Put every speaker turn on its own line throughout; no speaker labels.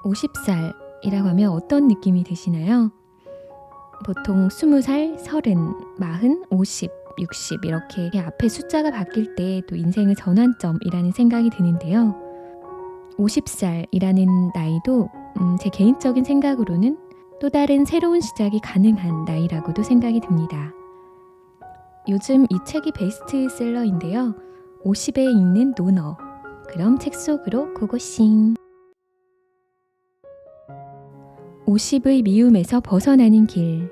50살이라고 하면 어떤 느낌이 드시나요? 보통 20살, 30, 40, 50, 60 이렇게 앞에 숫자가 바뀔 때 또 인생의 전환점이라는 생각이 드는데요. 50살이라는 나이도 제 개인적인 생각으로는 또 다른 새로운 시작이 가능한 나이라고도 생각이 듭니다. 요즘 이 책이 베스트셀러인데요. 50에 읽는 논어. 그럼 책 속으로 고고싱. 50의 미움에서 벗어나는 길.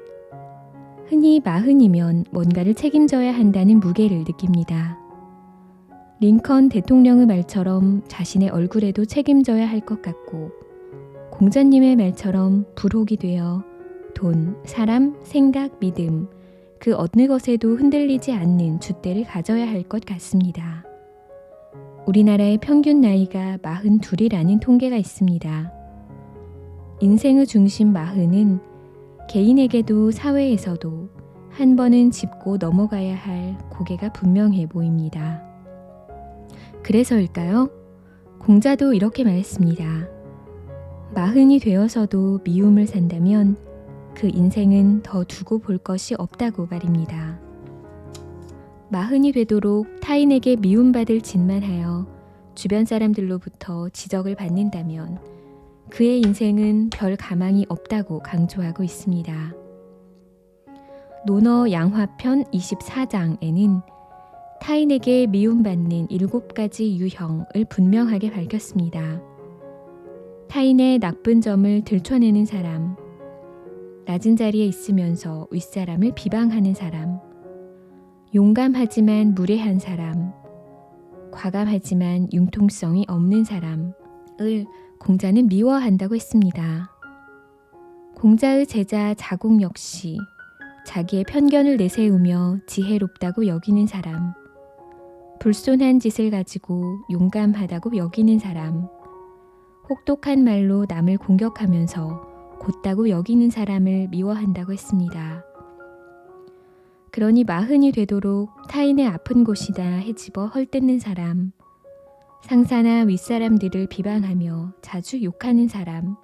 흔히 40이면 뭔가를 책임져야 한다는 무게를 느낍니다. 링컨 대통령의 말처럼 자신의 얼굴에도 책임져야 할 것 같고, 공자님의 말처럼 불혹이 되어 돈, 사람, 생각, 믿음, 그 어느 것에도 흔들리지 않는 줏대를 가져야 할 것 같습니다. 우리나라의 평균 나이가 42이라는 통계가 있습니다. 인생의 중심 40은 개인에게도 사회에서도 한 번은 짚고 넘어가야 할 고개가 분명해 보입니다. 그래서일까요? 공자도 이렇게 말했습니다. 40이 되어서도 미움을 산다면 그 인생은 더 두고 볼 것이 없다고 말입니다. 40이 되도록 타인에게 미움받을 짓만 하여 주변 사람들로부터 지적을 받는다면 그의 인생은 별 가망이 없다고 강조하고 있습니다. 논어 양화편 24장에는 타인에게 미움받는 7가지 유형을 분명하게 밝혔습니다. 타인의 나쁜 점을 들춰내는 사람, 낮은 자리에 있으면서 윗사람을 비방하는 사람, 용감하지만 무례한 사람, 과감하지만 융통성이 없는 사람을 공자는 미워한다고 했습니다. 공자의 제자 자공 역시 자기의 편견을 내세우며 지혜롭다고 여기는 사람, 불손한 짓을 가지고 용감하다고 여기는 사람, 혹독한 말로 남을 공격하면서 곧다고 여기는 사람을 미워한다고 했습니다. 그러니 40이 되도록 타인의 아픈 곳이다 헤집어 헐뜯는 사람, 상사나 윗사람들을 비방하며 자주 욕하는 사람,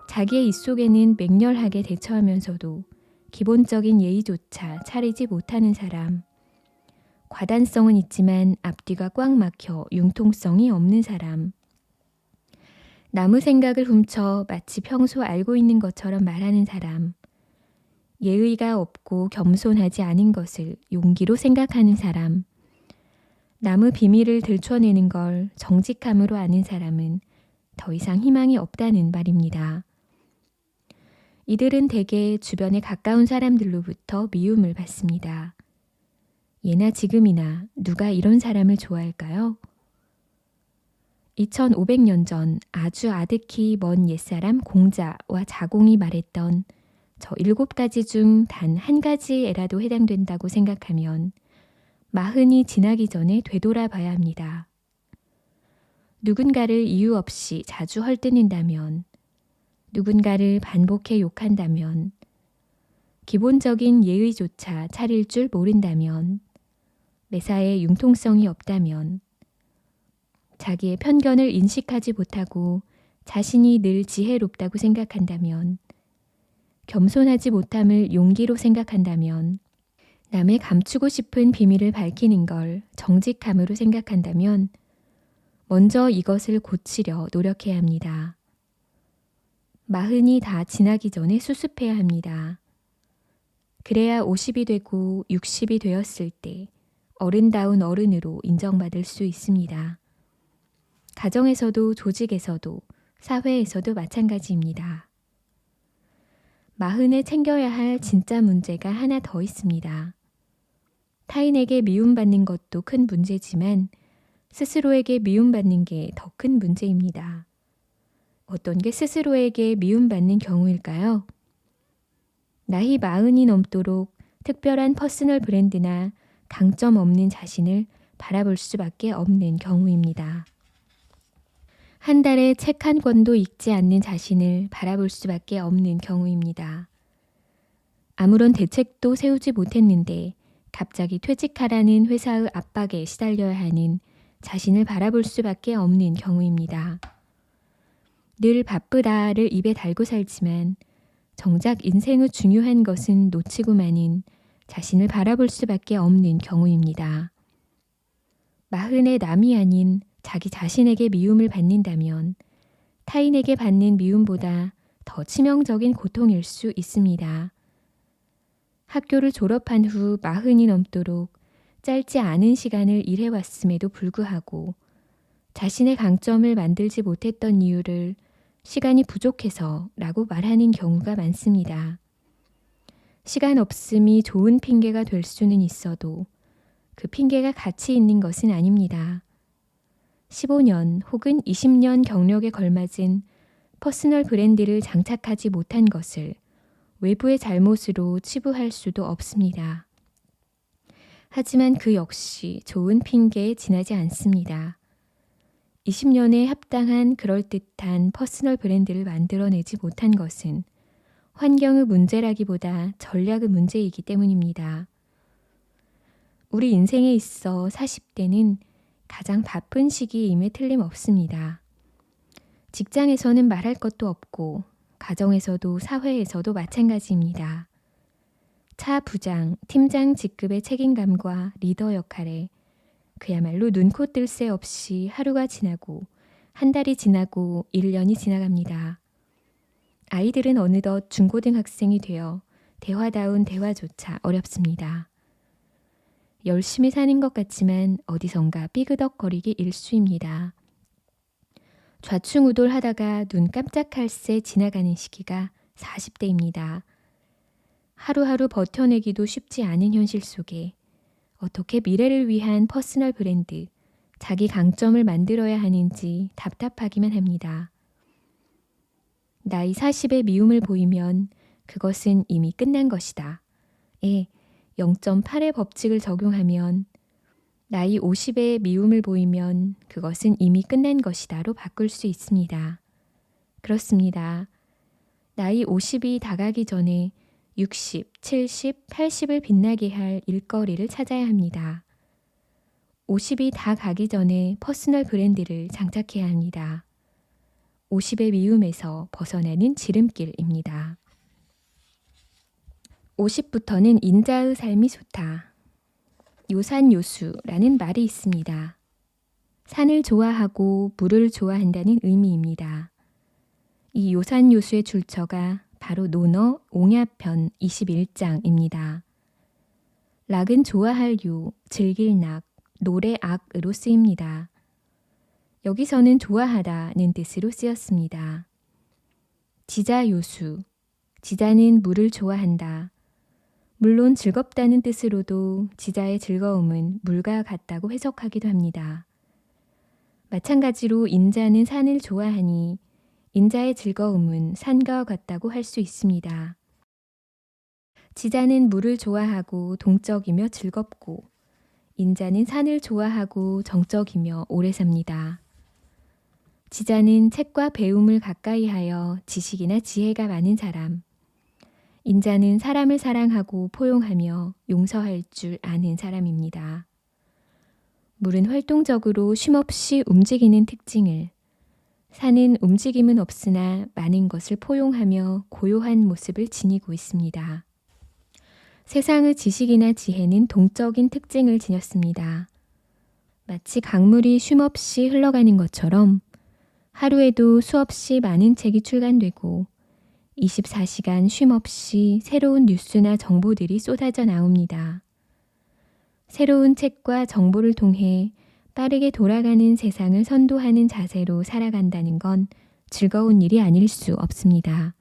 자기의 입속에는 맹렬하게 대처하면서도 기본적인 예의조차 차리지 못하는 사람, 과단성은 있지만 앞뒤가 꽉 막혀 융통성이 없는 사람, 남의 생각을 훔쳐 마치 평소 알고 있는 것처럼 말하는 사람, 예의가 없고 겸손하지 않은 것을 용기로 생각하는 사람, 남의 비밀을 들춰내는 걸 정직함으로 아는 사람은 더 이상 희망이 없다는 말입니다. 이들은 대개 주변에 가까운 사람들로부터 미움을 받습니다. 예나 지금이나 누가 이런 사람을 좋아할까요? 2500년 전 아주 아득히 먼 옛사람 공자와 자공이 말했던 저 7가지 중 단 한 가지에라도 해당된다고 생각하면 40이 지나기 전에 되돌아봐야 합니다. 누군가를 이유 없이 자주 헐뜯는다면, 누군가를 반복해 욕한다면, 기본적인 예의조차 차릴 줄 모른다면, 매사에 융통성이 없다면, 자기의 편견을 인식하지 못하고 자신이 늘 지혜롭다고 생각한다면, 겸손하지 못함을 용기로 생각한다면, 남의 감추고 싶은 비밀을 밝히는 걸 정직함으로 생각한다면 먼저 이것을 고치려 노력해야 합니다. 40이 다 지나기 전에 수습해야 합니다. 그래야 50이 되고 60이 되었을 때 어른다운 어른으로 인정받을 수 있습니다. 가정에서도 조직에서도 사회에서도 마찬가지입니다. 40에 챙겨야 할 진짜 문제가 하나 더 있습니다. 타인에게 미움받는 것도 큰 문제지만 스스로에게 미움받는 게 더 큰 문제입니다. 어떤 게 스스로에게 미움받는 경우일까요? 나이 40이 넘도록 특별한 퍼스널 브랜드나 강점 없는 자신을 바라볼 수밖에 없는 경우입니다. 한 달에 책 한 권도 읽지 않는 자신을 바라볼 수밖에 없는 경우입니다. 아무런 대책도 세우지 못했는데 갑자기 퇴직하라는 회사의 압박에 시달려야 하는 자신을 바라볼 수밖에 없는 경우입니다. 늘 바쁘다를 입에 달고 살지만 정작 인생의 중요한 것은 놓치고 마는 자신을 바라볼 수밖에 없는 경우입니다. 마흔의 남이 아닌 자기 자신에게 미움을 받는다면 타인에게 받는 미움보다 더 치명적인 고통일 수 있습니다. 학교를 졸업한 후 40이 넘도록 짧지 않은 시간을 일해왔음에도 불구하고 자신의 강점을 만들지 못했던 이유를 시간이 부족해서 라고 말하는 경우가 많습니다. 시간 없음이 좋은 핑계가 될 수는 있어도 그 핑계가 가치 있는 것은 아닙니다. 15년 혹은 20년 경력에 걸맞은 퍼스널 브랜드를 장착하지 못한 것을 외부의 잘못으로 치부할 수도 없습니다. 하지만 그 역시 좋은 핑계에 지나지 않습니다. 20년에 합당한 그럴듯한 퍼스널 브랜드를 만들어내지 못한 것은 환경의 문제라기보다 전략의 문제이기 때문입니다. 우리 인생에 있어 40대는 가장 바쁜 시기임에 틀림없습니다. 직장에서는 말할 것도 없고 가정에서도 사회에서도 마찬가지입니다. 차 부장, 팀장 직급의 책임감과 리더 역할에 그야말로 눈코 뜰 새 없이 하루가 지나고 한 달이 지나고 1년이 지나갑니다. 아이들은 어느덧 중고등학생이 되어 대화다운 대화조차 어렵습니다. 열심히 사는 것 같지만 어디선가 삐그덕거리기 일쑤입니다. 좌충우돌하다가 눈 깜짝할 새 지나가는 시기가 40대입니다. 하루하루 버텨내기도 쉽지 않은 현실 속에 어떻게 미래를 위한 퍼스널 브랜드, 자기 강점을 만들어야 하는지 답답하기만 합니다. 나이 40의 미움을 보이면 그것은 이미 끝난 것이다. 0.8의 법칙을 적용하면 나이 50의 미움을 보이면 그것은 이미 끝난 것이다로 바꿀 수 있습니다. 그렇습니다. 나이 50이 다가기 전에 60, 70, 80을 빛나게 할 일거리를 찾아야 합니다. 50이 다 가기 전에 퍼스널 브랜드를 장착해야 합니다. 50의 미움에서 벗어나는 지름길입니다. 50부터는 인자의 삶이 좋다. 요산요수라는 말이 있습니다. 산을 좋아하고 물을 좋아한다는 의미입니다. 이 요산요수의 출처가 바로 논어 옹야편 21장입니다. 락은 좋아할 요, 즐길 낙, 노래 악으로 쓰입니다. 여기서는 좋아하다는 뜻으로 쓰였습니다. 지자요수, 지자는 물을 좋아한다. 물론 즐겁다는 뜻으로도 지자의 즐거움은 물과 같다고 해석하기도 합니다. 마찬가지로 인자는 산을 좋아하니 인자의 즐거움은 산과 같다고 할 수 있습니다. 지자는 물을 좋아하고 동적이며 즐겁고 인자는 산을 좋아하고 정적이며 오래 삽니다. 지자는 책과 배움을 가까이하여 지식이나 지혜가 많은 사람, 인자는 사람을 사랑하고 포용하며 용서할 줄 아는 사람입니다. 물은 활동적으로 쉼없이 움직이는 특징을, 산은 움직임은 없으나 많은 것을 포용하며 고요한 모습을 지니고 있습니다. 세상의 지식이나 지혜는 동적인 특징을 지녔습니다. 마치 강물이 쉼없이 흘러가는 것처럼 하루에도 수없이 많은 책이 출간되고 24시간 쉼없이 새로운 뉴스나 정보들이 쏟아져 나옵니다. 새로운 책과 정보를 통해 빠르게 돌아가는 세상을 선도하는 자세로 살아간다는 건 즐거운 일이 아닐 수 없습니다.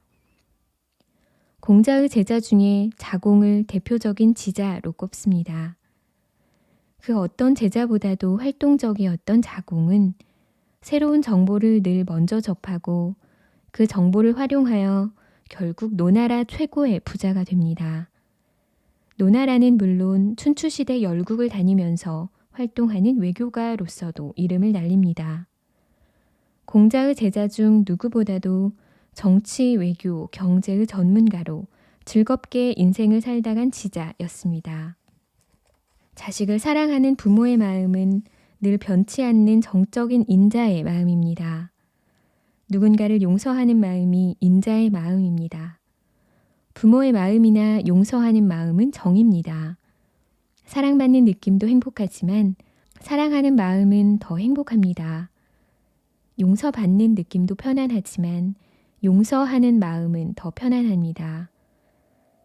공자의 제자 중에 자공을 대표적인 지자로 꼽습니다. 그 어떤 제자보다도 활동적이었던 자공은 새로운 정보를 늘 먼저 접하고 그 정보를 활용하여 결국 노나라 최고의 부자가 됩니다. 노나라는 물론 춘추시대 열국을 다니면서 활동하는 외교가로서도 이름을 날립니다. 공자의 제자 중 누구보다도 정치, 외교, 경제의 전문가로 즐겁게 인생을 살다 간 지자였습니다. 자식을 사랑하는 부모의 마음은 늘 변치 않는 정적인 인자의 마음입니다. 누군가를 용서하는 마음이 인자의 마음입니다. 부모의 마음이나 용서하는 마음은 정입니다. 사랑받는 느낌도 행복하지만 사랑하는 마음은 더 행복합니다. 용서받는 느낌도 편안하지만 용서하는 마음은 더 편안합니다.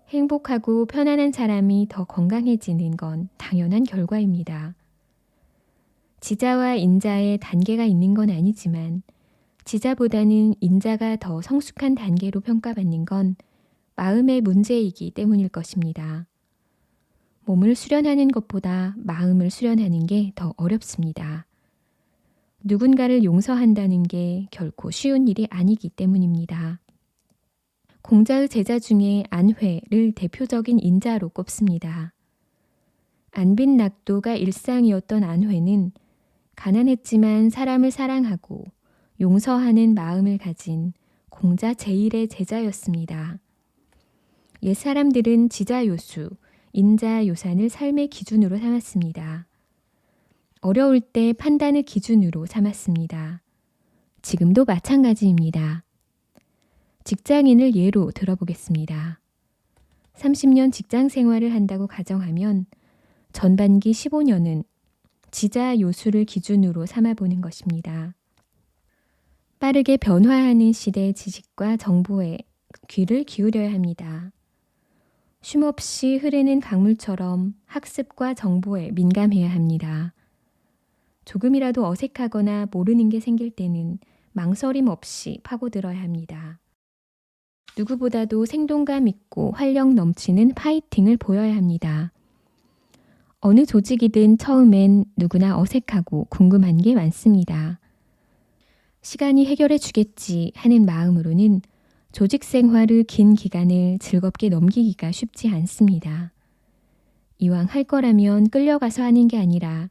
행복하고 편안한 사람이 더 건강해지는 건 당연한 결과입니다. 지자와 인자의 단계가 있는 건 아니지만 지자보다는 인자가 더 성숙한 단계로 평가받는 건 마음의 문제이기 때문일 것입니다. 몸을 수련하는 것보다 마음을 수련하는 게 더 어렵습니다. 누군가를 용서한다는 게 결코 쉬운 일이 아니기 때문입니다. 공자의 제자 중에 안회를 대표적인 인자로 꼽습니다. 안빈낙도가 일상이었던 안회는 가난했지만 사람을 사랑하고 용서하는 마음을 가진 공자 제1의 제자였습니다. 옛 사람들은 지자요수, 인자요산을 삶의 기준으로 삼았습니다. 어려울 때 판단의 기준으로 삼았습니다. 지금도 마찬가지입니다. 직장인을 예로 들어보겠습니다. 30년 직장 생활을 한다고 가정하면 전반기 15년은 지자요수를 기준으로 삼아보는 것입니다. 빠르게 변화하는 시대의 지식과 정보에 귀를 기울여야 합니다. 쉼없이 흐르는 강물처럼 학습과 정보에 민감해야 합니다. 조금이라도 어색하거나 모르는 게 생길 때는 망설임 없이 파고들어야 합니다. 누구보다도 생동감 있고 활력 넘치는 파이팅을 보여야 합니다. 어느 조직이든 처음엔 누구나 어색하고 궁금한 게 많습니다. 시간이 해결해 주겠지 하는 마음으로는 조직 생활의 긴 기간을 즐겁게 넘기기가 쉽지 않습니다. 이왕 할 거라면 끌려가서 하는 게 아니라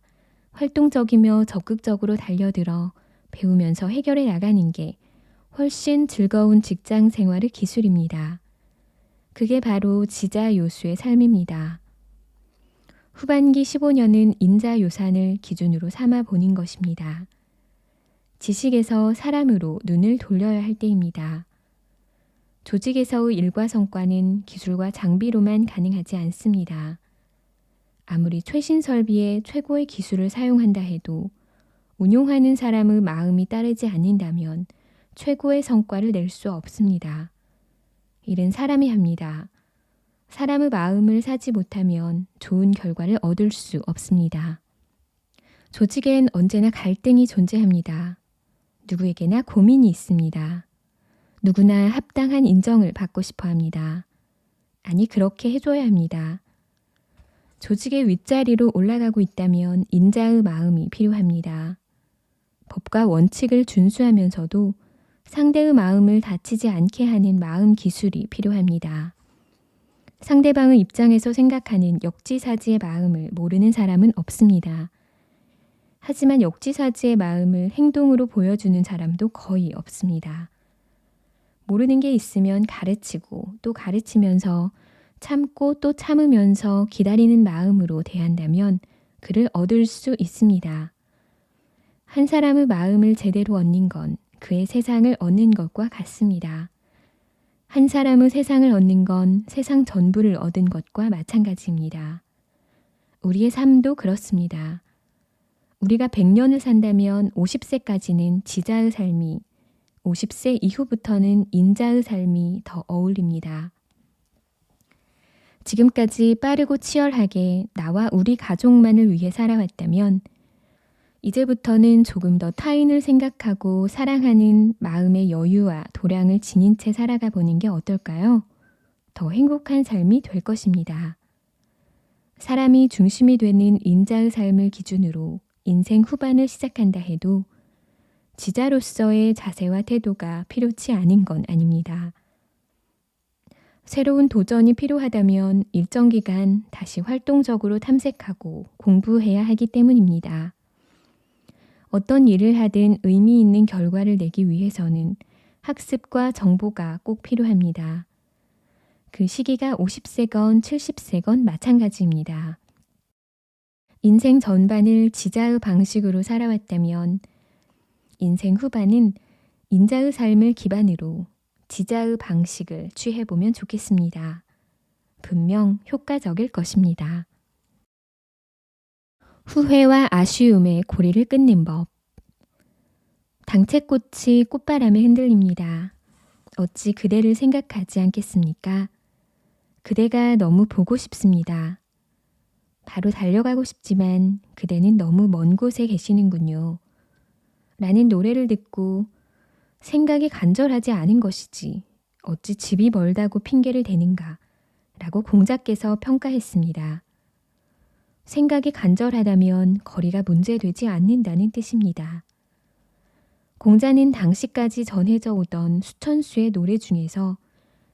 활동적이며 적극적으로 달려들어 배우면서 해결해 나가는 게 훨씬 즐거운 직장 생활의 기술입니다. 그게 바로 지자요수의 삶입니다. 후반기 15년은 인자요산을 기준으로 삼아 보는 것입니다. 지식에서 사람으로 눈을 돌려야 할 때입니다. 조직에서의 일과 성과는 기술과 장비로만 가능하지 않습니다. 아무리 최신 설비에 최고의 기술을 사용한다 해도 운용하는 사람의 마음이 따르지 않는다면 최고의 성과를 낼 수 없습니다. 일은 사람이 합니다. 사람의 마음을 사지 못하면 좋은 결과를 얻을 수 없습니다. 조직엔 언제나 갈등이 존재합니다. 누구에게나 고민이 있습니다. 누구나 합당한 인정을 받고 싶어 합니다. 아니, 그렇게 해줘야 합니다. 조직의 윗자리로 올라가고 있다면 인자의 마음이 필요합니다. 법과 원칙을 준수하면서도 상대의 마음을 다치지 않게 하는 마음 기술이 필요합니다. 상대방의 입장에서 생각하는 역지사지의 마음을 모르는 사람은 없습니다. 하지만 역지사지의 마음을 행동으로 보여주는 사람도 거의 없습니다. 모르는 게 있으면 가르치고 또 가르치면서 참고 또 참으면서 기다리는 마음으로 대한다면 그를 얻을 수 있습니다. 한 사람의 마음을 제대로 얻는 건 그의 세상을 얻는 것과 같습니다. 한 사람의 세상을 얻는 건 세상 전부를 얻은 것과 마찬가지입니다. 우리의 삶도 그렇습니다. 우리가 100년을 산다면 50세까지는 지자의 삶이, 50세 이후부터는 인자의 삶이 더 어울립니다. 지금까지 빠르고 치열하게 나와 우리 가족만을 위해 살아왔다면 이제부터는 조금 더 타인을 생각하고 사랑하는 마음의 여유와 도량을 지닌 채 살아가 보는 게 어떨까요? 더 행복한 삶이 될 것입니다. 사람이 중심이 되는 인자의 삶을 기준으로 인생 후반을 시작한다 해도 지자로서의 자세와 태도가 필요치 않은 건 아닙니다. 새로운 도전이 필요하다면 일정 기간 다시 활동적으로 탐색하고 공부해야 하기 때문입니다. 어떤 일을 하든 의미 있는 결과를 내기 위해서는 학습과 정보가 꼭 필요합니다. 그 시기가 50세건 70세건 마찬가지입니다. 인생 전반을 지자의 방식으로 살아왔다면 인생 후반은 인자의 삶을 기반으로 지자의 방식을 취해보면 좋겠습니다. 분명 효과적일 것입니다. 후회와 아쉬움의 고리를 끊는 법. 당채꽃이 꽃바람에 흔들립니다. 어찌 그대를 생각하지 않겠습니까? 그대가 너무 보고 싶습니다. 바로 달려가고 싶지만 그대는 너무 먼 곳에 계시는군요. 라는 노래를 듣고 생각이 간절하지 않은 것이지 어찌 집이 멀다고 핑계를 대는가 라고 공자께서 평가했습니다. 생각이 간절하다면 거리가 문제되지 않는다는 뜻입니다. 공자는 당시까지 전해져 오던 수천 수의 노래 중에서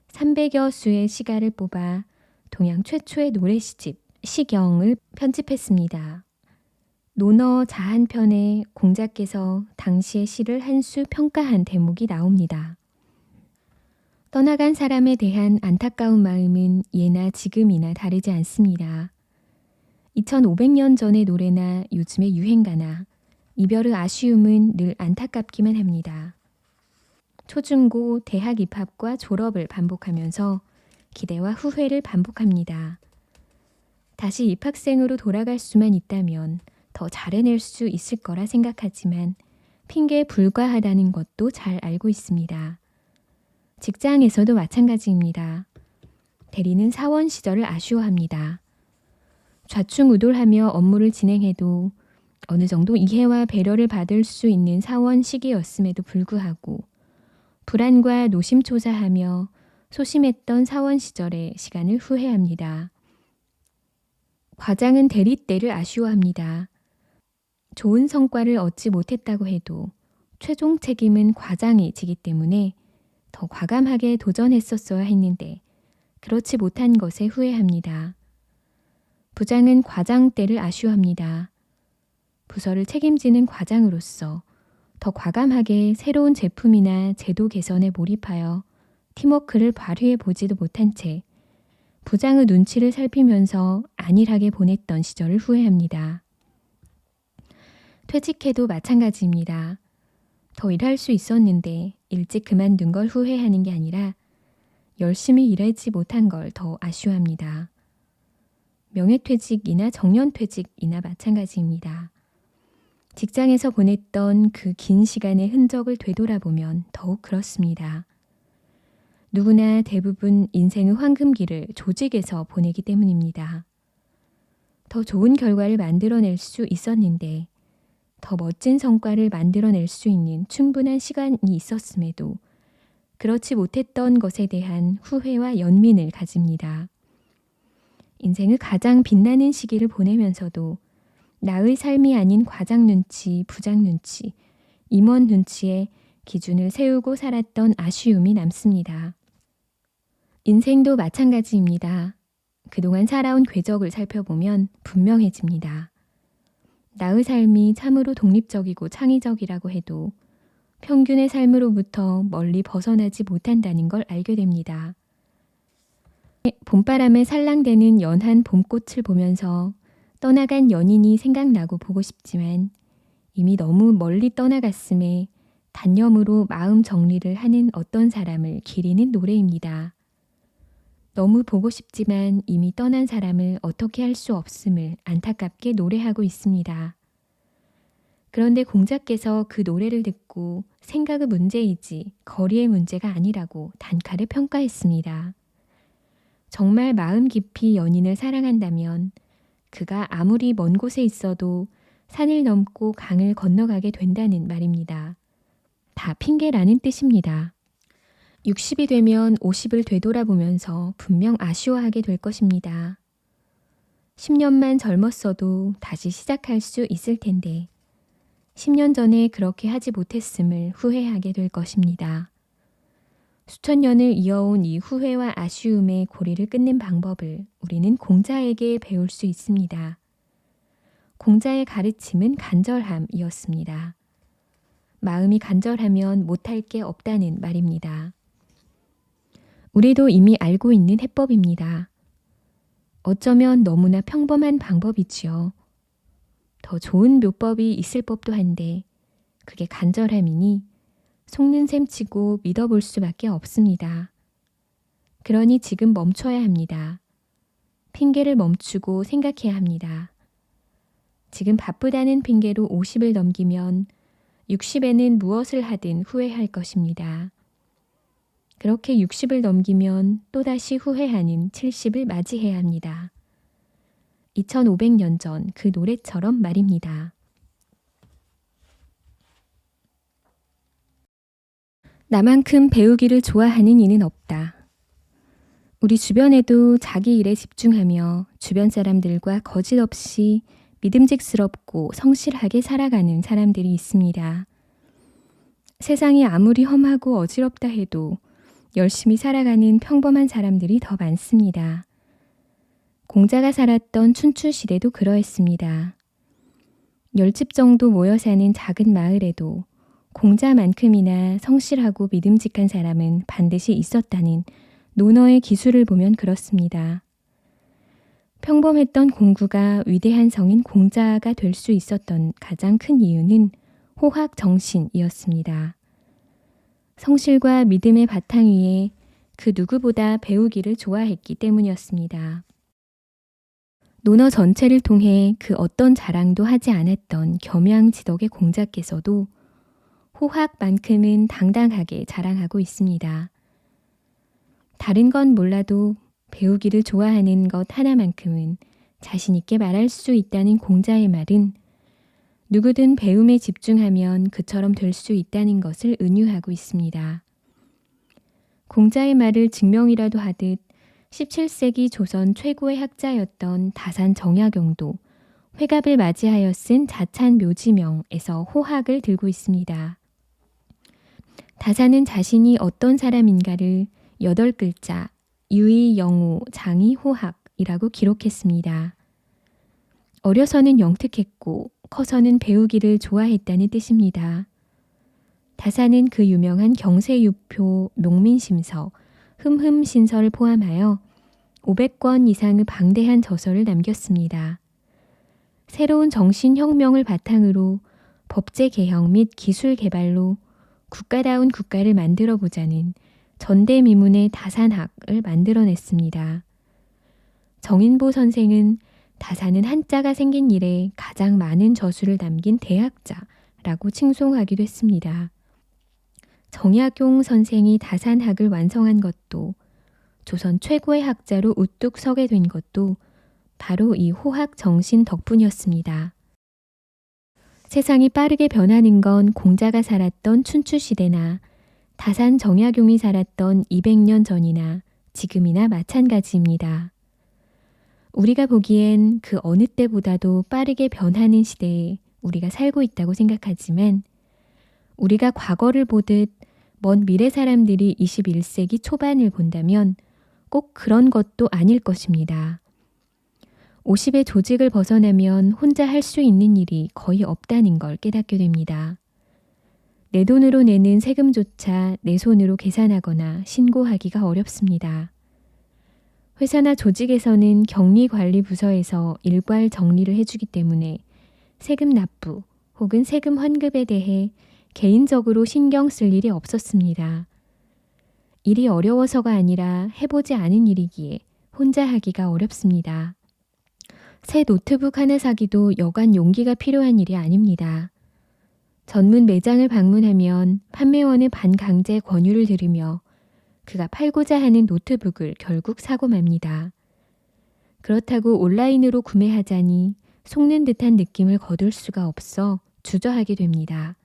300여 수의 시가를 뽑아 동양 최초의 노래 시집 시경을 편집했습니다. 논어 자한편에 공자께서 당시의 시를 한 수 평가한 대목이 나옵니다. 떠나간 사람에 대한 안타까운 마음은 예나 지금이나 다르지 않습니다. 2500년 전의 노래나 요즘의 유행가나 이별의 아쉬움은 늘 안타깝기만 합니다. 초중고 대학 입학과 졸업을 반복하면서 기대와 후회를 반복합니다. 다시 입학생으로 돌아갈 수만 있다면 더 잘해낼 수 있을 거라 생각하지만 핑계에 불과하다는 것도 잘 알고 있습니다. 직장에서도 마찬가지입니다. 대리는 사원 시절을 아쉬워합니다. 좌충우돌하며 업무를 진행해도 어느 정도 이해와 배려를 받을 수 있는 사원 시기였음에도 불구하고 불안과 노심초사하며 소심했던 사원 시절의 시간을 후회합니다. 과장은 대리 때를 아쉬워합니다. 좋은 성과를 얻지 못했다고 해도 최종 책임은 과장이 지기 때문에 더 과감하게 도전했었어야 했는데 그렇지 못한 것에 후회합니다. 부장은 과장 때를 아쉬워합니다. 부서를 책임지는 과장으로서 더 과감하게 새로운 제품이나 제도 개선에 몰입하여 팀워크를 발휘해 보지도 못한 채 부장의 눈치를 살피면서 안일하게 보냈던 시절을 후회합니다. 퇴직해도 마찬가지입니다. 더 일할 수 있었는데 일찍 그만둔 걸 후회하는 게 아니라 열심히 일하지 못한 걸 더 아쉬워합니다. 명예퇴직이나 정년퇴직이나 마찬가지입니다. 직장에서 보냈던 그 긴 시간의 흔적을 되돌아보면 더욱 그렇습니다. 누구나 대부분 인생의 황금기를 조직에서 보내기 때문입니다. 더 좋은 결과를 만들어낼 수 있었는데 더 멋진 성과를 만들어낼 수 있는 충분한 시간이 있었음에도 그렇지 못했던 것에 대한 후회와 연민을 가집니다. 인생의 가장 빛나는 시기를 보내면서도 나의 삶이 아닌 과장 눈치, 부장 눈치, 임원 눈치에 기준을 세우고 살았던 아쉬움이 남습니다. 인생도 마찬가지입니다. 그동안 살아온 궤적을 살펴보면 분명해집니다. 나의 삶이 참으로 독립적이고 창의적이라고 해도 평균의 삶으로부터 멀리 벗어나지 못한다는 걸 알게 됩니다. 봄바람에 살랑대는 연한 봄꽃을 보면서 떠나간 연인이 생각나고 보고 싶지만 이미 너무 멀리 떠나갔음에 단념으로 마음 정리를 하는 어떤 사람을 기리는 노래입니다. 너무 보고 싶지만 이미 떠난 사람을 어떻게 할 수 없음을 안타깝게 노래하고 있습니다. 그런데 공자께서 그 노래를 듣고 생각의 문제이지 거리의 문제가 아니라고 단칼에 평가했습니다. 정말 마음 깊이 연인을 사랑한다면 그가 아무리 먼 곳에 있어도 산을 넘고 강을 건너가게 된다는 말입니다. 다 핑계라는 뜻입니다. 60이 되면 50을 되돌아보면서 분명 아쉬워하게 될 것입니다. 10년만 젊었어도 다시 시작할 수 있을 텐데 10년 전에 그렇게 하지 못했음을 후회하게 될 것입니다. 수천 년을 이어온 이 후회와 아쉬움의 고리를 끊는 방법을 우리는 공자에게 배울 수 있습니다. 공자의 가르침은 간절함이었습니다. 마음이 간절하면 못할 게 없다는 말입니다. 우리도 이미 알고 있는 해법입니다. 어쩌면 너무나 평범한 방법이지요. 더 좋은 묘법이 있을 법도 한데 그게 간절함이니 속는 셈 치고 믿어볼 수밖에 없습니다. 그러니 지금 멈춰야 합니다. 핑계를 멈추고 생각해야 합니다. 지금 바쁘다는 핑계로 50을 넘기면 60에는 무엇을 하든 후회할 것입니다. 그렇게 60을 넘기면 또다시 후회하는 70을 맞이해야 합니다. 2500년 전 그 노래처럼 말입니다. 나만큼 배우기를 좋아하는 이는 없다. 우리 주변에도 자기 일에 집중하며 주변 사람들과 거짓없이 믿음직스럽고 성실하게 살아가는 사람들이 있습니다. 세상이 아무리 험하고 어지럽다 해도 열심히 살아가는 평범한 사람들이 더 많습니다. 공자가 살았던 춘추시대도 그러했습니다. 10집 정도 모여 사는 작은 마을에도 공자만큼이나 성실하고 믿음직한 사람은 반드시 있었다는 논어의 기술을 보면 그렇습니다. 평범했던 공구가 위대한 성인 공자가 될 수 있었던 가장 큰 이유는 호학 정신이었습니다. 성실과 믿음의 바탕 위에 그 누구보다 배우기를 좋아했기 때문이었습니다. 논어 전체를 통해 그 어떤 자랑도 하지 않았던 겸양지덕의 공자께서도 호학만큼은 당당하게 자랑하고 있습니다. 다른 건 몰라도 배우기를 좋아하는 것 하나만큼은 자신 있게 말할 수 있다는 공자의 말은 누구든 배움에 집중하면 그처럼 될 수 있다는 것을 은유하고 있습니다. 공자의 말을 증명이라도 하듯 17세기 조선 최고의 학자였던 다산 정약용도 회갑을 맞이하여 쓴 자찬 묘지명에서 호학을 들고 있습니다. 다산은 자신이 어떤 사람인가를 8글자 유의, 영우, 장의, 호학이라고 기록했습니다. 어려서는 영특했고 커서는 배우기를 좋아했다는 뜻입니다. 다산은 그 유명한 경세유표, 명민심서, 흠흠신서를 포함하여 500권 이상의 방대한 저서를 남겼습니다. 새로운 정신혁명을 바탕으로 법제 개혁 및 기술 개발로 국가다운 국가를 만들어보자는 전대미문의 다산학을 만들어냈습니다. 정인보 선생은 다산은 한자가 생긴 이래 가장 많은 저수를 남긴 대학자라고 칭송하기도 했습니다. 정약용 선생이 다산학을 완성한 것도 조선 최고의 학자로 우뚝 서게 된 것도 바로 이 호학 정신 덕분이었습니다. 세상이 빠르게 변하는 건 공자가 살았던 춘추시대나 다산 정약용이 살았던 200년 전이나 지금이나 마찬가지입니다. 우리가 보기엔 그 어느 때보다도 빠르게 변하는 시대에 우리가 살고 있다고 생각하지만 우리가 과거를 보듯 먼 미래 사람들이 21세기 초반을 본다면 꼭 그런 것도 아닐 것입니다. 50의 조직을 벗어나면 혼자 할 수 있는 일이 거의 없다는 걸 깨닫게 됩니다. 내 돈으로 내는 세금조차 내 손으로 계산하거나 신고하기가 어렵습니다. 회사나 조직에서는 격리관리부서에서 일괄 정리를 해주기 때문에 세금 납부 혹은 세금 환급에 대해 개인적으로 신경 쓸 일이 없었습니다. 일이 어려워서가 아니라 해보지 않은 일이기에 혼자 하기가 어렵습니다. 새 노트북 하나 사기도 여간 용기가 필요한 일이 아닙니다. 전문 매장을 방문하면 판매원의 반강제 권유를 들으며 그가 팔고자 하는 노트북을 결국 사고 맙니다. 그렇다고 온라인으로 구매하자니 속는 듯한 느낌을 거둘 수가 없어 주저하게 됩니다.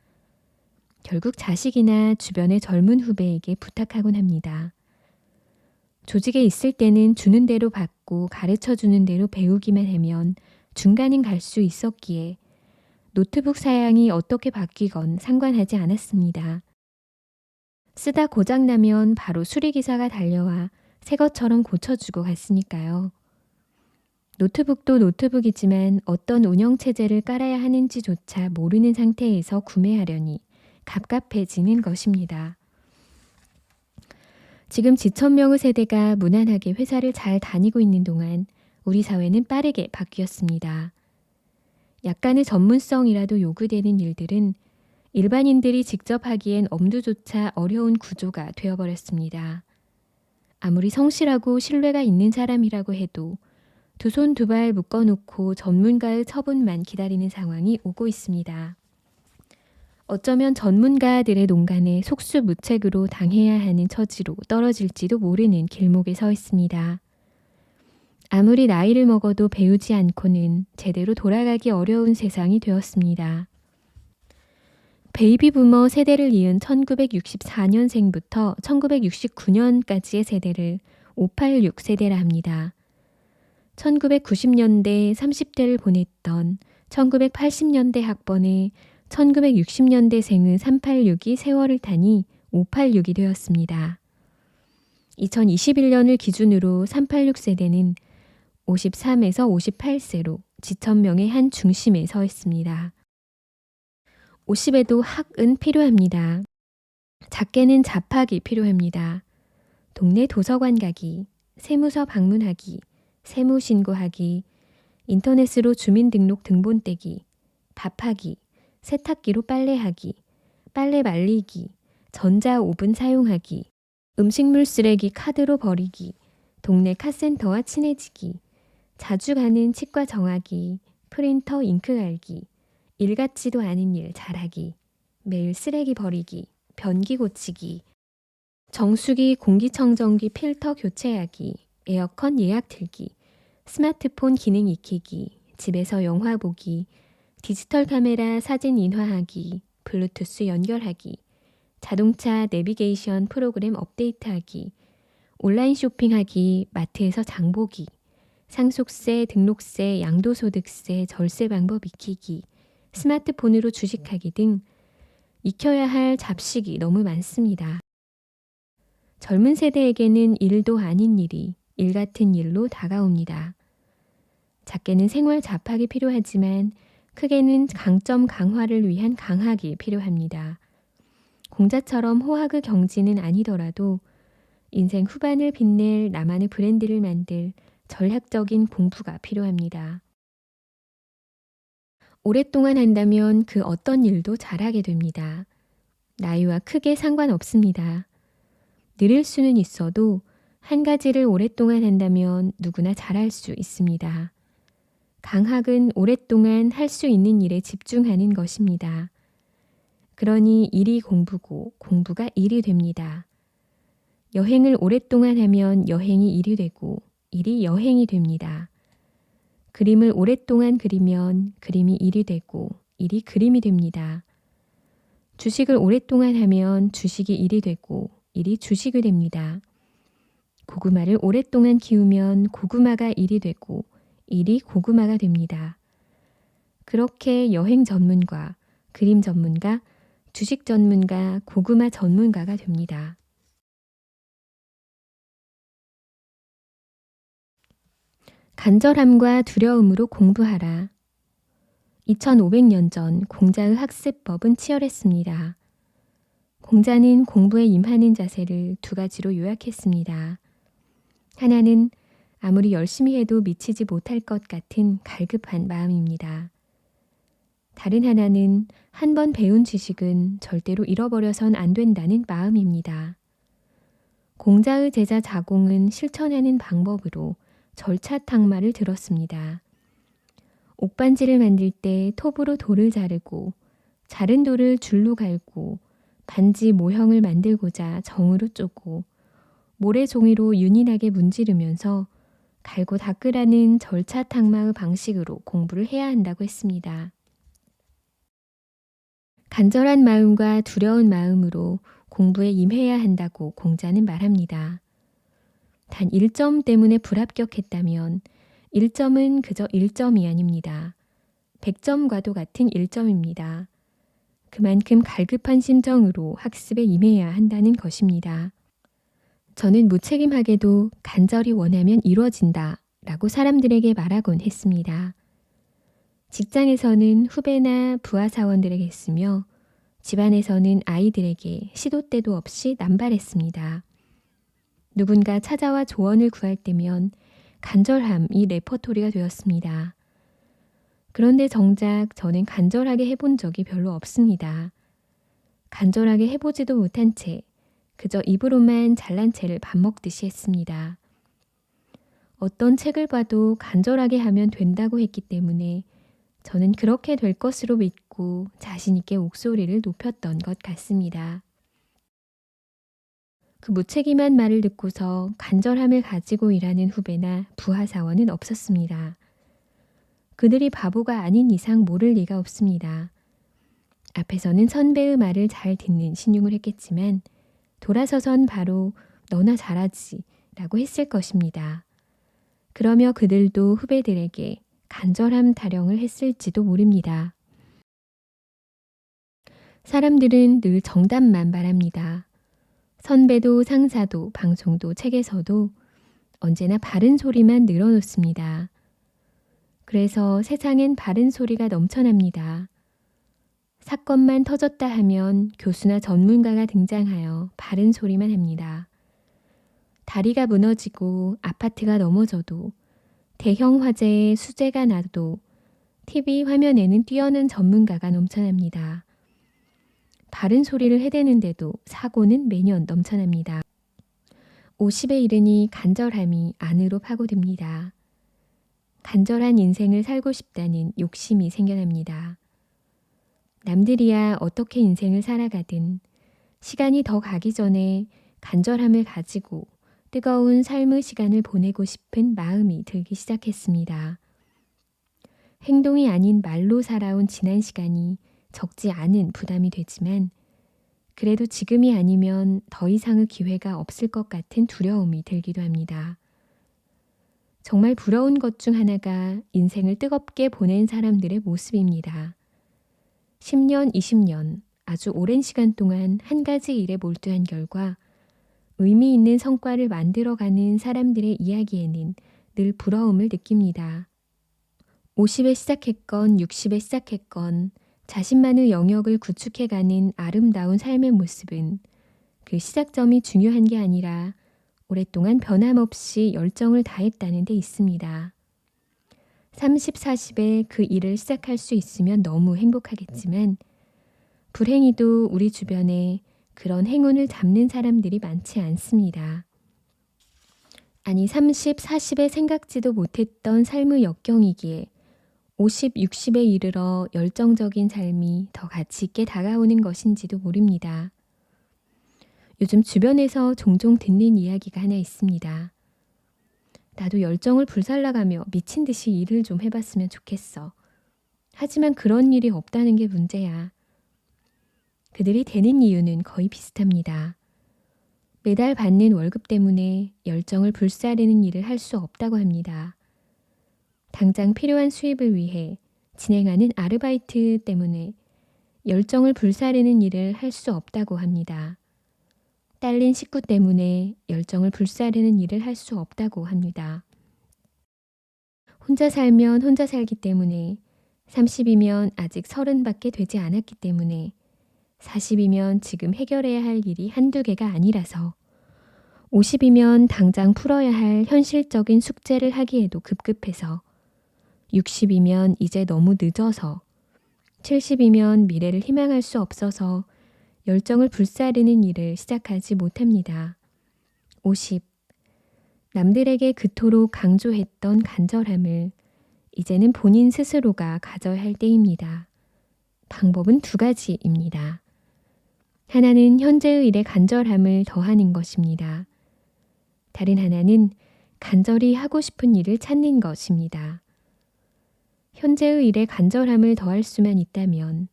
결국 자식이나 주변의 젊은 후배에게 부탁하곤 합니다. 조직에 있을 때는 주는 대로 받고 가르쳐주는 대로 배우기만 하면 중간은 갈 수 있었기에 노트북 사양이 어떻게 바뀌건 상관하지 않았습니다. 쓰다 고장나면 바로 수리기사가 달려와 새 것처럼 고쳐주고 갔으니까요. 노트북도 노트북이지만 어떤 운영체제를 깔아야 하는지조차 모르는 상태에서 구매하려니 갑갑해지는 것입니다. 지금 지천명의 세대가 무난하게 회사를 잘 다니고 있는 동안 우리 사회는 빠르게 바뀌었습니다. 약간의 전문성이라도 요구되는 일들은 일반인들이 직접 하기엔 엄두조차 어려운 구조가 되어버렸습니다. 아무리 성실하고 신뢰가 있는 사람이라고 해도 두 손 두 발 묶어놓고 전문가의 처분만 기다리는 상황이 오고 있습니다. 어쩌면 전문가들의 농간에 속수무책으로 당해야 하는 처지로 떨어질지도 모르는 길목에 서 있습니다. 아무리 나이를 먹어도 배우지 않고는 제대로 돌아가기 어려운 세상이 되었습니다. 베이비 부머 세대를 이은 1964년생부터 1969년까지의 세대를 586 세대라 합니다. 1990년대 30대를 보냈던 1980년대 학번에 1960년대생의 386이 세월을 타니 586이 되었습니다. 2021년을 기준으로 386 세대는 53에서 58세로 지천명의 한 중심에 서 있습니다. 50에도 학은 필요합니다. 작게는 잡학이 필요합니다. 동네 도서관 가기, 세무서 방문하기, 세무신고하기, 인터넷으로 주민등록 등본 떼기, 밥하기, 세탁기로 빨래하기, 빨래 말리기, 전자오븐 사용하기, 음식물 쓰레기 카드로 버리기, 동네 카센터와 친해지기, 자주 가는 치과 정하기, 프린터 잉크 갈기, 일 같지도 않은 일 잘하기, 매일 쓰레기 버리기, 변기 고치기, 정수기 공기청정기 필터 교체하기, 에어컨 예약 들기, 스마트폰 기능 익히기, 집에서 영화 보기, 디지털 카메라 사진 인화하기, 블루투스 연결하기, 자동차 내비게이션 프로그램 업데이트하기, 온라인 쇼핑하기, 마트에서 장보기, 상속세, 등록세, 양도소득세, 절세 방법 익히기, 스마트폰으로 주식하기 등 익혀야 할 잡식이 너무 많습니다. 젊은 세대에게는 일도 아닌 일이 일 같은 일로 다가옵니다. 작게는 생활 잡학이 필요하지만 크게는 강점 강화를 위한 강학이 필요합니다. 공자처럼 호학의 경지는 아니더라도 인생 후반을 빛낼 나만의 브랜드를 만들 전략적인 공부가 필요합니다. 오랫동안 한다면 그 어떤 일도 잘하게 됩니다. 나이와 크게 상관없습니다. 느릴 수는 있어도 한 가지를 오랫동안 한다면 누구나 잘할 수 있습니다. 강학은 오랫동안 할 수 있는 일에 집중하는 것입니다. 그러니 일이 공부고 공부가 일이 됩니다. 여행을 오랫동안 하면 여행이 일이 되고 일이 여행이 됩니다. 그림을 오랫동안 그리면 그림이 일이 되고 일이 그림이 됩니다. 주식을 오랫동안 하면 주식이 일이 되고 일이 주식이 됩니다. 고구마를 오랫동안 키우면 고구마가 일이 되고 일이 고구마가 됩니다. 그렇게 여행 전문가, 그림 전문가, 주식 전문가, 고구마 전문가가 됩니다. 간절함과 두려움으로 공부하라. 2500년 전 공자의 학습법은 치열했습니다. 공자는 공부에 임하는 자세를 두 가지로 요약했습니다. 하나는 아무리 열심히 해도 미치지 못할 것 같은 갈급한 마음입니다. 다른 하나는 한 번 배운 지식은 절대로 잃어버려선 안 된다는 마음입니다. 공자의 제자 자공은 실천하는 방법으로 절차탕마를 들었습니다. 옥반지를 만들 때 톱으로 돌을 자르고 자른 돌을 줄로 갈고 반지 모형을 만들고자 정으로 쪼고 모래종이로 윤인하게 문지르면서 갈고 닦으라는 절차탕마의 방식으로 공부를 해야 한다고 했습니다. 간절한 마음과 두려운 마음으로 공부에 임해야 한다고 공자는 말합니다. 단 1점 때문에 불합격했다면 1점은 그저 1점이 아닙니다. 100점과도 같은 1점입니다. 그만큼 갈급한 심정으로 학습에 임해야 한다는 것입니다. 저는 무책임하게도 간절히 원하면 이루어진다 라고 사람들에게 말하곤 했습니다. 직장에서는 후배나 부하 사원들에게 했으며 집안에서는 아이들에게 시도 때도 없이 남발했습니다. 누군가 찾아와 조언을 구할 때면 간절함이 레퍼토리가 되었습니다. 그런데 정작 저는 간절하게 해본 적이 별로 없습니다. 간절하게 해보지도 못한 채 그저 입으로만 잘난 체를 밥 먹듯이 했습니다. 어떤 책을 봐도 간절하게 하면 된다고 했기 때문에 저는 그렇게 될 것으로 믿고 자신 있게 목소리를 높였던 것 같습니다. 그 무책임한 말을 듣고서 간절함을 가지고 일하는 후배나 부하 사원은 없었습니다. 그들이 바보가 아닌 이상 모를 리가 없습니다. 앞에서는 선배의 말을 잘 듣는 신용을 했겠지만 돌아서선 바로 너나 잘하지 라고 했을 것입니다. 그러며 그들도 후배들에게 간절함 타령을 했을지도 모릅니다. 사람들은 늘 정답만 바랍니다. 선배도 상사도 방송도 책에서도 언제나 바른 소리만 늘어놓습니다. 그래서 세상엔 바른 소리가 넘쳐납니다. 사건만 터졌다 하면 교수나 전문가가 등장하여 바른 소리만 합니다. 다리가 무너지고 아파트가 넘어져도 대형 화재에 수재가 나도 TV 화면에는 뛰어난 전문가가 넘쳐납니다. 바른 소리를 해대는데도 사고는 매년 넘쳐납니다. 50에 이르니 간절함이 안으로 파고듭니다. 간절한 인생을 살고 싶다는 욕심이 생겨납니다. 남들이야 어떻게 인생을 살아가든 시간이 더 가기 전에 간절함을 가지고 뜨거운 삶의 시간을 보내고 싶은 마음이 들기 시작했습니다. 행동이 아닌 말로 살아온 지난 시간이 적지 않은 부담이 되지만 그래도 지금이 아니면 더 이상의 기회가 없을 것 같은 두려움이 들기도 합니다. 정말 부러운 것 중 하나가 인생을 뜨겁게 보낸 사람들의 모습입니다. 10년, 20년, 아주 오랜 시간 동안 한 가지 일에 몰두한 결과 의미 있는 성과를 만들어가는 사람들의 이야기에는 늘 부러움을 느낍니다. 50에 시작했건 60에 시작했건 자신만의 영역을 구축해가는 아름다운 삶의 모습은 그 시작점이 중요한 게 아니라 오랫동안 변함없이 열정을 다했다는 데 있습니다. 30, 40에 그 일을 시작할 수 있으면 너무 행복하겠지만 불행히도 우리 주변에 그런 행운을 잡는 사람들이 많지 않습니다. 아니 30, 40에 생각지도 못했던 삶의 역경이기에 50, 60에 이르러 열정적인 삶이 더 가치 있게 다가오는 것인지도 모릅니다. 요즘 주변에서 종종 듣는 이야기가 하나 있습니다. 나도 열정을 불살라가며 미친 듯이 일을 좀 해봤으면 좋겠어. 하지만 그런 일이 없다는 게 문제야. 그들이 되는 이유는 거의 비슷합니다. 매달 받는 월급 때문에 열정을 불사르는 일을 할 수 없다고 합니다. 당장 필요한 수입을 위해 진행하는 아르바이트 때문에 열정을 불사르는 일을 할 수 없다고 합니다. 딸린 식구 때문에 열정을 불사르는 일을 할 수 없다고 합니다. 혼자 살면 혼자 살기 때문에 30이면 아직 30밖에 되지 않았기 때문에 40이면 지금 해결해야 할 일이 한두 개가 아니라서 50이면 당장 풀어야 할 현실적인 숙제를 하기에도 급급해서 60이면 이제 너무 늦어서 70이면 미래를 희망할 수 없어서 열정을 불사르는 일을 시작하지 못합니다. 50. 남들에게 그토록 강조했던 간절함을 이제는 본인 스스로가 가져야 할 때입니다. 방법은 두 가지입니다. 하나는 현재의 일에 간절함을 더하는 것입니다. 다른 하나는 간절히 하고 싶은 일을 찾는 것입니다. 현재의 일에 간절함을 더할 수만 있다면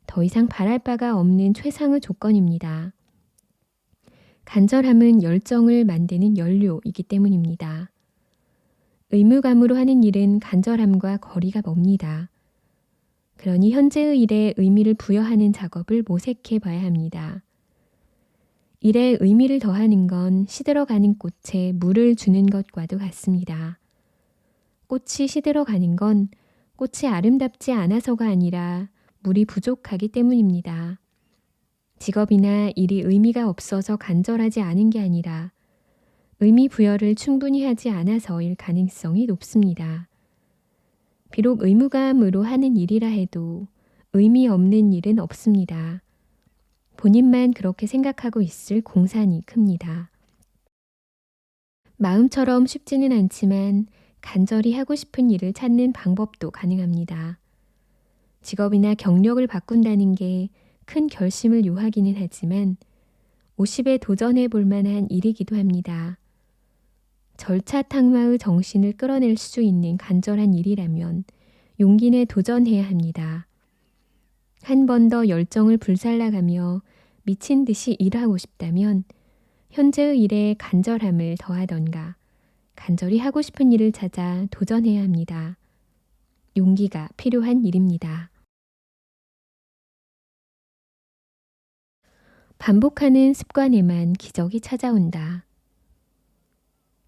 더 이상 바랄 바가 없는 최상의 조건입니다. 간절함은 열정을 만드는 연료이기 때문입니다. 의무감으로 하는 일은 간절함과 거리가 멉니다. 그러니 현재의 일에 의미를 부여하는 작업을 모색해 봐야 합니다. 일에 의미를 더하는 건 시들어가는 꽃에 물을 주는 것과도 같습니다. 꽃이 시들어가는 건 꽃이 아름답지 않아서가 아니라 물이 부족하기 때문입니다. 직업이나 일이 의미가 없어서 간절하지 않은 게 아니라 의미 부여를 충분히 하지 않아서일 가능성이 높습니다. 비록 의무감으로 하는 일이라 해도 의미 없는 일은 없습니다. 본인만 그렇게 생각하고 있을 공산이 큽니다. 마음처럼 쉽지는 않지만 간절히 하고 싶은 일을 찾는 방법도 가능합니다. 직업이나 경력을 바꾼다는 게 큰 결심을 요하기는 하지만 50에 도전해 볼 만한 일이기도 합니다. 절차탕마의 정신을 끌어낼 수 있는 간절한 일이라면 용기 내 도전해야 합니다. 한 번 더 열정을 불살라가며 미친 듯이 일하고 싶다면 현재의 일에 간절함을 더하던가 간절히 하고 싶은 일을 찾아 도전해야 합니다. 용기가 필요한 일입니다. 반복하는 습관에만 기적이 찾아온다.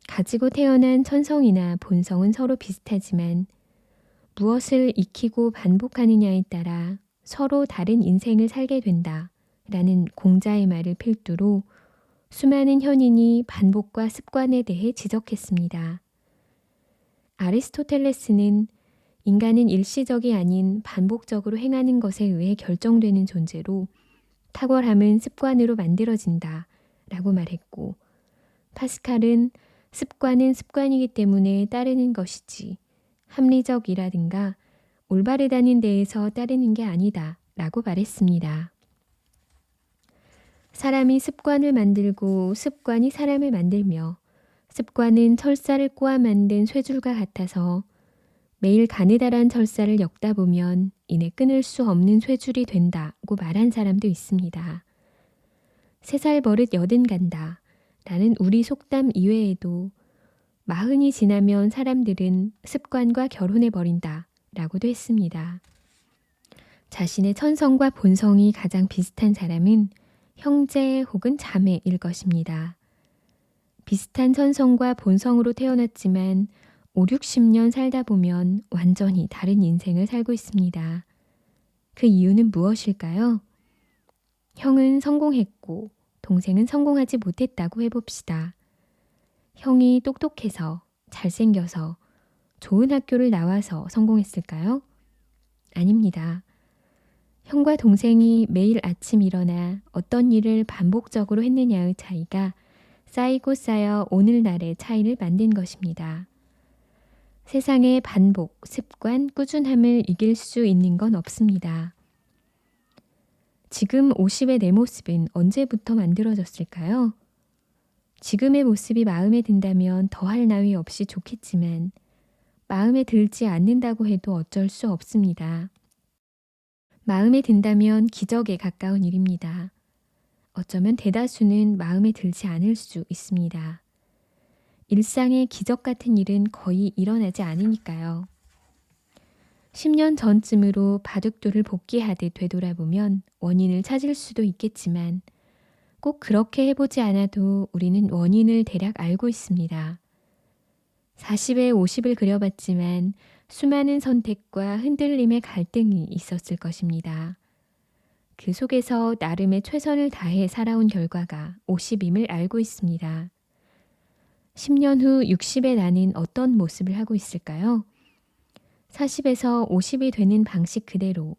가지고 태어난 천성이나 본성은 서로 비슷하지만 무엇을 익히고 반복하느냐에 따라 서로 다른 인생을 살게 된다 라는 공자의 말을 필두로 수많은 현인이 반복과 습관에 대해 지적했습니다. 아리스토텔레스는 인간은 일시적이 아닌 반복적으로 행하는 것에 의해 결정되는 존재로 탁월함은 습관으로 만들어진다 라고 말했고, 파스칼은 습관은 습관이기 때문에 따르는 것이지 합리적이라든가 올바르다는 데에서 따르는 게 아니다 라고 말했습니다. 사람이 습관을 만들고 습관이 사람을 만들며 습관은 철사를 꼬아 만든 쇠줄과 같아서 매일 가느다란 철사를 엮다 보면 이내 끊을 수 없는 쇠줄이 된다고 말한 사람도 있습니다. 3살 버릇 80 간다 라는 우리 속담 이외에도 40이 지나면 사람들은 습관과 결혼해버린다 라고도 했습니다. 자신의 천성과 본성이 가장 비슷한 사람은 형제 혹은 자매일 것입니다. 비슷한 천성과 본성으로 태어났지만 5, 60년 살다 보면 완전히 다른 인생을 살고 있습니다. 그 이유는 무엇일까요? 형은 성공했고 동생은 성공하지 못했다고 해봅시다. 형이 똑똑해서 잘생겨서 좋은 학교를 나와서 성공했을까요? 아닙니다. 형과 동생이 매일 아침 일어나 어떤 일을 반복적으로 했느냐의 차이가 쌓이고 쌓여 오늘날의 차이를 만든 것입니다. 세상의 반복, 습관, 꾸준함을 이길 수 있는 건 없습니다. 지금 50의 내 모습은 언제부터 만들어졌을까요? 지금의 모습이 마음에 든다면 더할 나위 없이 좋겠지만 마음에 들지 않는다고 해도 어쩔 수 없습니다. 마음에 든다면 기적에 가까운 일입니다. 어쩌면 대다수는 마음에 들지 않을 수 있습니다. 일상의 기적 같은 일은 거의 일어나지 않으니까요. 10년 전쯤으로 바둑돌을 복귀하듯 되돌아보면 원인을 찾을 수도 있겠지만 꼭 그렇게 해보지 않아도 우리는 원인을 대략 알고 있습니다. 40에 50을 그려봤지만 수많은 선택과 흔들림의 갈등이 있었을 것입니다. 그 속에서 나름의 최선을 다해 살아온 결과가 50임을 알고 있습니다. 10년 후 60의 나는 어떤 모습을 하고 있을까요? 40에서 50이 되는 방식 그대로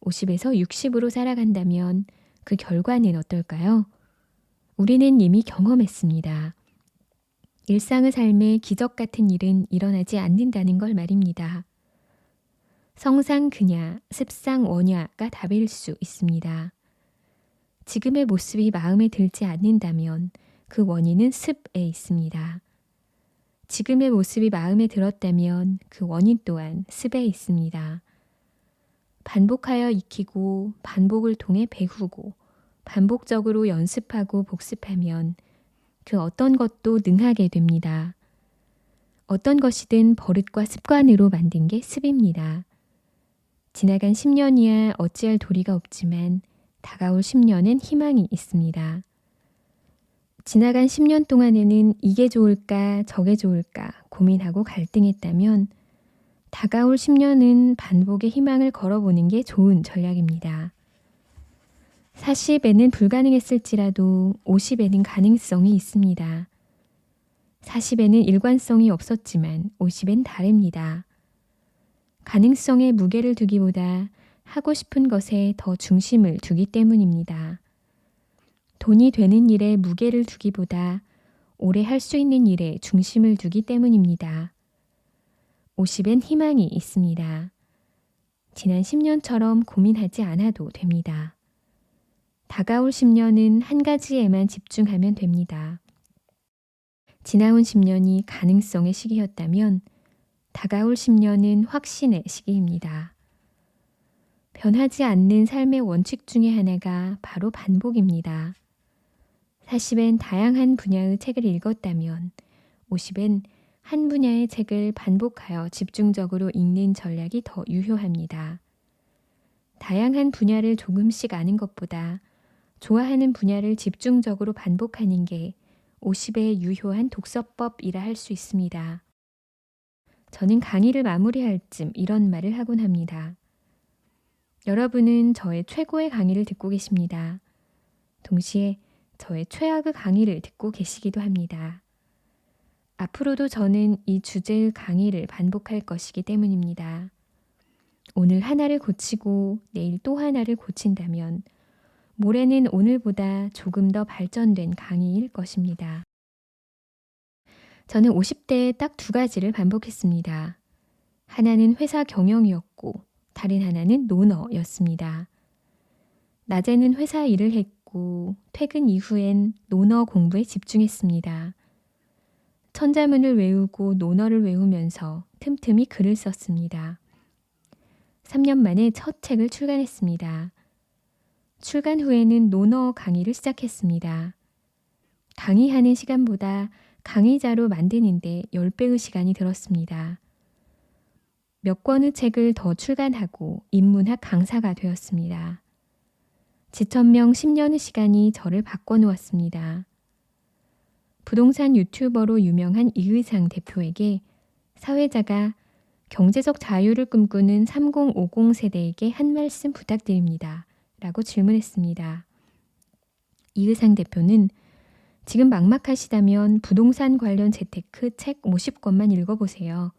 50에서 60으로 살아간다면 그 결과는 어떨까요? 우리는 이미 경험했습니다. 일상의 삶에 기적 같은 일은 일어나지 않는다는 걸 말입니다. 성상근야, 습상원야가 답일 수 있습니다. 지금의 모습이 마음에 들지 않는다면 그 원인은 습에 있습니다. 지금의 모습이 마음에 들었다면 그 원인 또한 습에 있습니다. 반복하여 익히고 반복을 통해 배우고 반복적으로 연습하고 복습하면 그 어떤 것도 능하게 됩니다. 어떤 것이든 버릇과 습관으로 만든 게 습입니다. 지나간 10년이야 어찌할 도리가 없지만 다가올 10년엔 희망이 있습니다. 지나간 10년 동안에는 이게 좋을까 저게 좋을까 고민하고 갈등했다면 다가올 10년은 반복의 희망을 걸어보는 게 좋은 전략입니다. 40에는 불가능했을지라도 50에는 가능성이 있습니다. 40에는 일관성이 없었지만 50엔 다릅니다. 가능성에 무게를 두기보다 하고 싶은 것에 더 중심을 두기 때문입니다. 돈이 되는 일에 무게를 두기보다 오래 할 수 있는 일에 중심을 두기 때문입니다. 50엔 희망이 있습니다. 지난 10년처럼 고민하지 않아도 됩니다. 다가올 10년은 한 가지에만 집중하면 됩니다. 지나온 10년이 가능성의 시기였다면 다가올 10년은 확신의 시기입니다. 변하지 않는 삶의 원칙 중에 하나가 바로 반복입니다. 40엔 다양한 분야의 책을 읽었다면 50엔 한 분야의 책을 반복하여 집중적으로 읽는 전략이 더 유효합니다. 다양한 분야를 조금씩 아는 것보다 좋아하는 분야를 집중적으로 반복하는 게 50의 유효한 독서법이라 할 수 있습니다. 저는 강의를 마무리할 쯤 이런 말을 하곤 합니다. 여러분은 저의 최고의 강의를 듣고 계십니다. 동시에 저의 최악의 강의를 듣고 계시기도 합니다. 앞으로도 저는 이 주제의 강의를 반복할 것이기 때문입니다. 오늘 하나를 고치고 내일 또 하나를 고친다면 모레는 오늘보다 조금 더 발전된 강의일 것입니다. 저는 50대에 딱 두 가지를 반복했습니다. 하나는 회사 경영이었고 다른 하나는 논어였습니다. 낮에는 회사 일을 했고 퇴근 이후엔 논어 공부에 집중했습니다. 천자문을 외우고 논어를 외우면서 틈틈이 글을 썼습니다. 3년 만에 첫 책을 출간했습니다. 출간 후에는 논어 강의를 시작했습니다. 강의하는 시간보다 강의자로 만드는데 10배의 시간이 들었습니다. 몇 권의 책을 더 출간하고 인문학 강사가 되었습니다. 지천명 10년의 시간이 저를 바꿔놓았습니다. 부동산 유튜버로 유명한 이의상 대표에게 사회자가 경제적 자유를 꿈꾸는 3050 세대에게 한 말씀 부탁드립니다. 라고 질문했습니다. 이의상 대표는 지금 막막하시다면 부동산 관련 재테크 책 50권만 읽어보세요.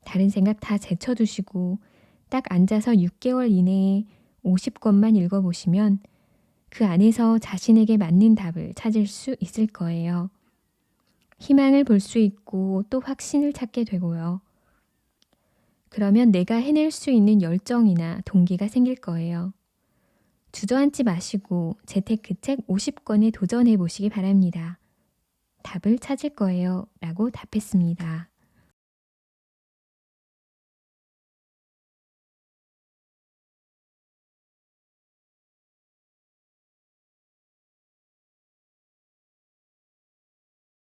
다른 생각 다 제쳐두시고 딱 앉아서 6개월 이내에 50권만 읽어보시면 그 안에서 자신에게 맞는 답을 찾을 수 있을 거예요. 희망을 볼 수 있고 또 확신을 찾게 되고요. 그러면 내가 해낼 수 있는 열정이나 동기가 생길 거예요. 주저앉지 마시고 재테크 책 50권에 도전해 보시기 바랍니다. 답을 찾을 거예요. 라고 답했습니다.